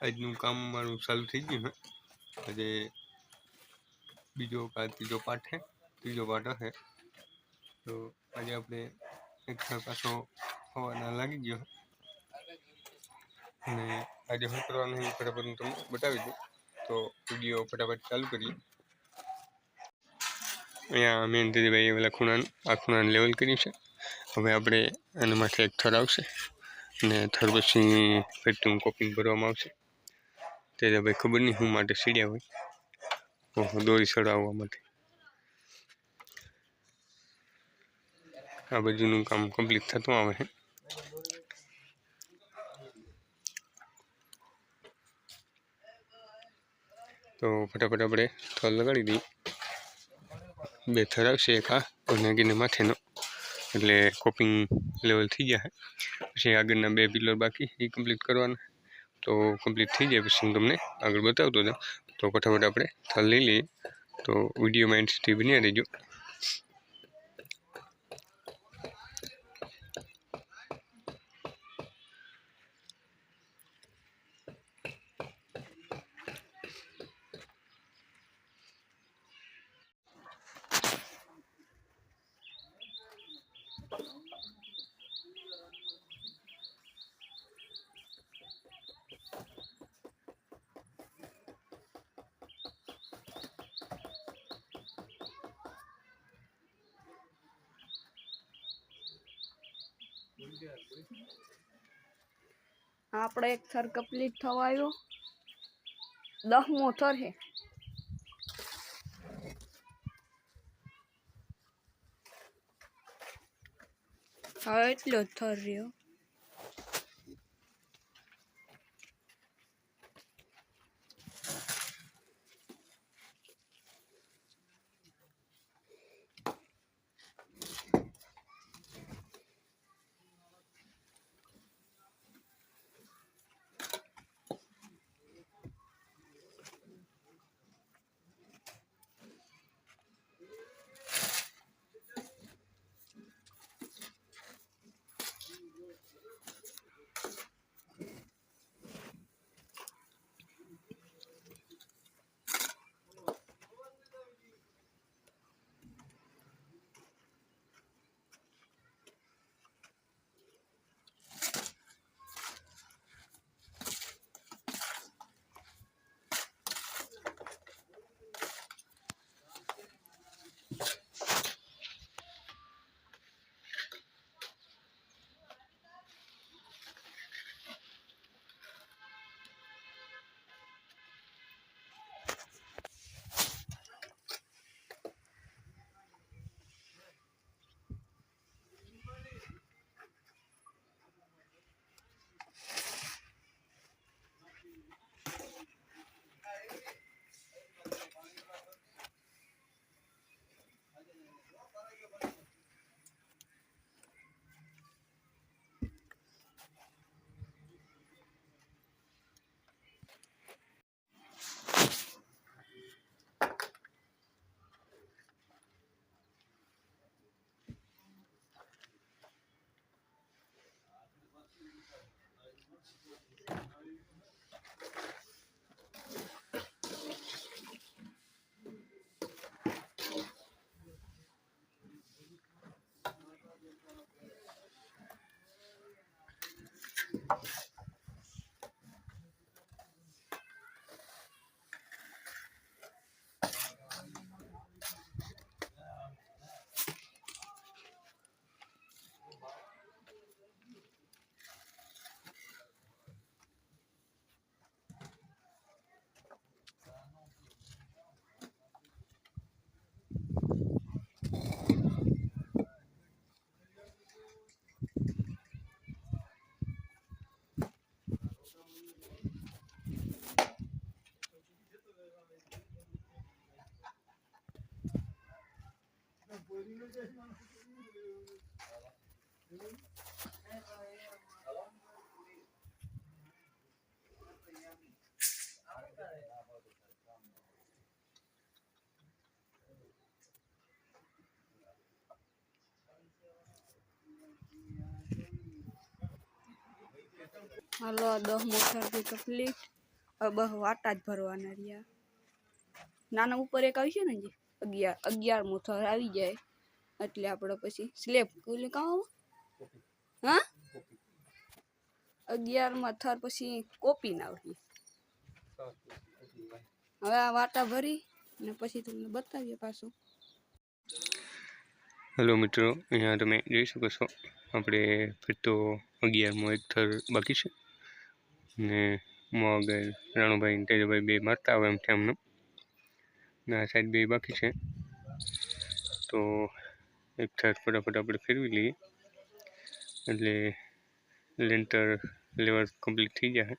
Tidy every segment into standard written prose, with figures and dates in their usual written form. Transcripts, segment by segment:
આજનું કામ મારું ચાલુ થઈ ગયું છે। આજે ત્રીજો પાઠ છે, ત્રીજો પાઠ હશે। તો આજે આપણે એક પાછો હવાના લાગી ગયો અને આજે શું કરવાનું એ ફટાફટ હું તમને બતાવી દઉં। તો વિડીયો ફટાફટ ચાલુ કરીએ। અહીંયા મહેનતીભાઈ ઓલા ખૂણાનું લેવલ કર્યું છે। હવે આપણે આના માથે એક થર આવશે અને થર પછી પેટનું કોપિંગ ભરવામાં આવશે। તે ભાઈ ખબર નહીં શું માટે સીડ્યા હોય, ઓહો દોરી ચડાવવા માટે। આ બાજુનું કામ કમ્પ્લીટ થતું આવે છે। તો ફટાફટ આપણે થર લગાડી દઈએ। બે થર આવશે, એક આ અને ગીને માથેનો, એટલે કોપિંગ લેવલ થઈ જાય। પછી આગળના બે પિલર બાકી એ કમ્પ્લીટ કરવાના। તો કમ્પ્લીટ થઈ જાય પછી હું તમને આગળ બતાવતો જાઉં। તો ફટાફટ આપણે થર લઈ લઈએ। તો વિડીયોમાં એન્ડ સુધી બન્યા રહેજો। આપણે એક થર કમ્પ્લીટ થવા આવ્યો, 10મો થર છે। હવે એટલો જ થર રહ્યો। હાલો 10મો થર કમ્પ્લીટ। બસ વાટા જ ભરવાના રહ્યા. નાના ઉપર એક આવશે ને જે 11મો થર આવી જાય એટલે આપણે પછી સ્લેબ કામ હા 11માં થર પછી કોપી ના આવશે. હવે આ વાટા ભરી ને પછી તમને બતાવીએ પાછું. હેલો મિત્રો, અહીંયા તમે જોઈ શકો છો આપણે ફિર તો 11મો એક થર બાકી છે ને મગ રાણુભાઈ ને તેજભાઈ બે મારતા આવે એમ છે એમનું ને આ સાઈડ બે બાકી છે. તો એક થર ફટાફટ આપણે ફેરવી લઈએ એટલે લેન્ટર લેવલ કમ્પ્લીટ થઈ જાય.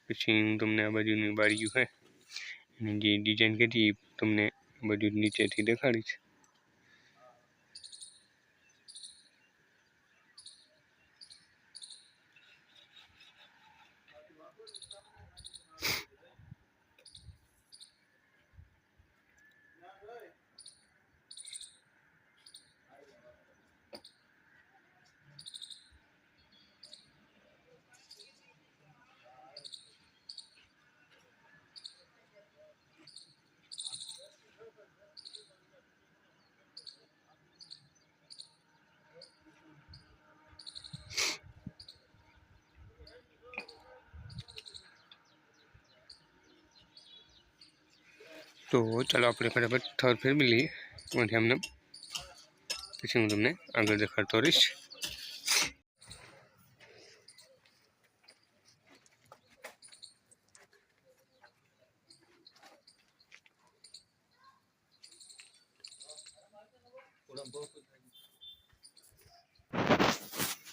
પછી હું તમને આ બાજુની બારીઓ છે એની જે ડિઝાઇન કરી તમને આ બાજુ નીચેથી દેખાડીશ. તો ચાલો આપણે ફટાફટ થર ફેરવી લઈએ અને એમને પછી હું તમને આગળ દેખાડતો રહીશ.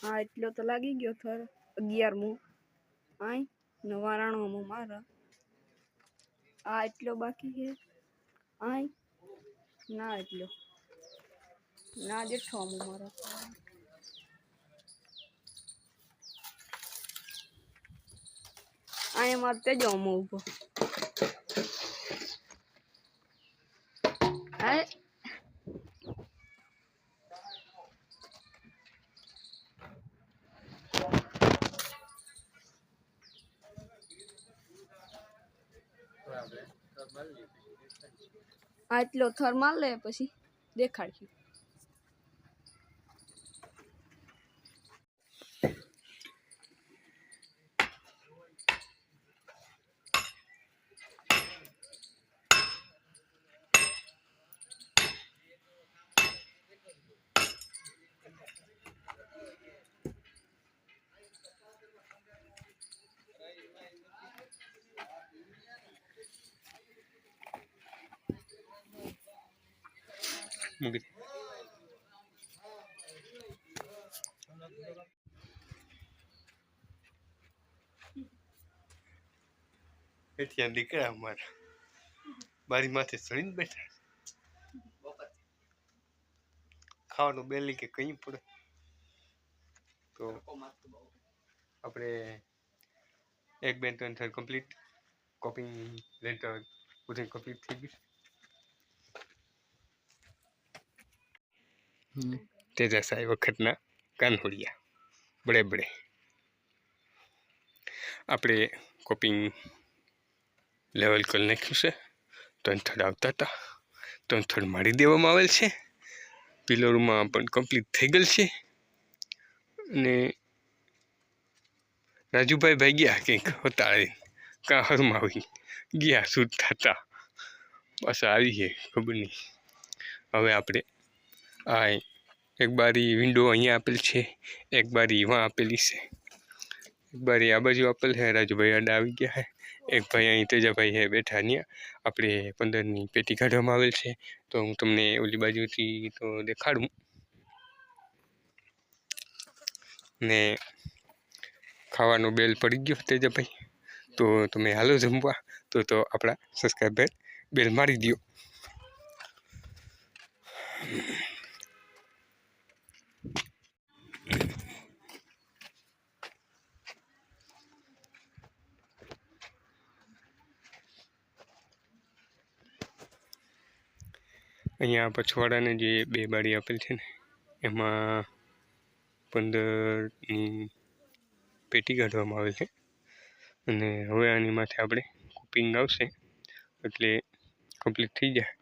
હા એટલો તો લાગી ગયો થર 11મો. આય 99મો મારા. આ એટલો બાકી છે. આય ના એટલો ના 8મો મારા. આય મારે તેજમો ઉભો. આય આટલો થર માર લે પછી દેખાડશું. મૂકી ત્યાં દીકરા અમારા બારી માથે ચડીને બેઠા. ખાવાનું બેલી કે કઈ પડે તો આપણે 1 2 3 થર કમ્પ્લીટ કોપિંગ લેટર બધું કમ્પ્લીટ થઈ ગયું. તેજા સાહેબ વખતના કાનહોડિયા બડે બડે આપણે કોપિંગ લેવલ કરી નાખ્યું છે. 3 થડ આવતા હતા 3 થડ મારી દેવામાં આવેલ છે. પિલરમાં પણ કમ્પ્લીટ થઈ ગયેલ છે અને રાજુભાઈ ભાગ્યા કંઈક હતા કાં હરમાવી ગયા શૂટ થતા બસ આવી છે ખબર નહીં. હવે આપણે આ એક બારી વિન્ડો અહીંયા આપેલ છે, એક બારી એમાં આપેલી છે, એક બારી આ બાજુ આપેલ છે. રાજુભાઈ આડા આવી ગયા છે. એક ભાઈ અહીં તેજાભાઈ છે બેઠા ત્યાં આપણે 15ની પેટી કાઢવામાં આવેલ છે. તો હું તમને ઓલી બાજુથી તો દેખાડું ને ખાવાનો બેલ પડી ગયો તેજાભાઈ. તો તમે હાલો જમવા તો આપણા સબસ્ક્રાઈબર બેલ મારી દો. અહીંયા પછવાડાને જે 2 બારી આપેલ છે ને એમાં 15ની પેટી કાઢવામાં આવેલ છે અને હવે આની માથે આપણે કોપિંગ આવશે એટલે કમ્પ્લીટ થઈ જાય